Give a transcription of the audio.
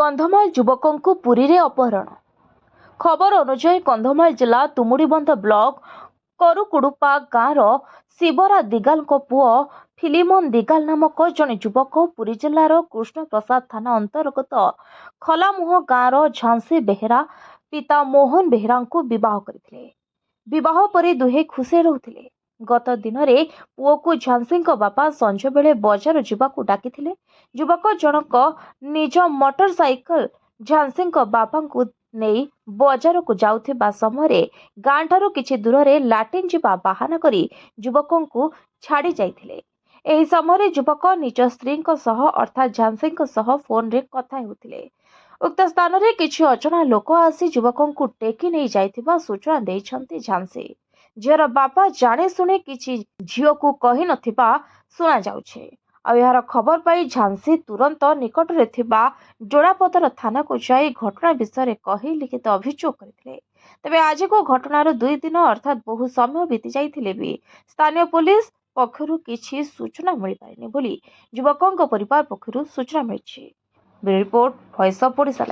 कंधमाल युवकों को पुरी रे अपहरण। खबर अनुसार कंधमाल जिला तुमुडीबंध ब्लॉक करुकुडुपा गाँव शिवरा दिगाल पुओ फिलिमन दिगाल नामक जड़े युवक पुरी जिलार कृष्ण प्रसाद थाना अंतर्गत खलामुह गाँव झांसी बेहेरा पिता मोहन बेहेरा को विवाह करथिले। विवाह पर दुहे खुशी रहुथिले। गत दिन में पुओ को झांसी बापा संज बेले बजार जावाक डाकिथिले। युवक जनक निज मोटरसाइकल झांसी बापा को नहीं बजार को जाउथिबा समय गाँ ठारू किछि दूर रे लाटिन जीवा बाहाना करी युवकों को छाड़ी जाइथिले। एही समय युवक निज स्त्री अर्थात झांसी फोन रे कथा हेउथिले। उक्त स्थान रे किछि अजଣା लोक आसी युवकों को टेकी नहीं जाइथिबा सूचना दैछन्ति झांसी। झीर बापा जाने शुणे किछि झील को कहि नथिबा सुना जाउछे। आ यार खबर पाई झांसी तुरंत निकट रे थिबा जोड़ापदर थाना को जाई घटना विषय कही लिखित अभियोग करथिले। तबे आज को घटनार 2 दिन अर्थात बहु समय बीती जाइथिले भी स्थानीय पुलिस पक्षरु किछि सूचना मिल पारिनी बोली युवकों परिवार पक्षरु सूचना मिलछि। Report Voice of Odisha.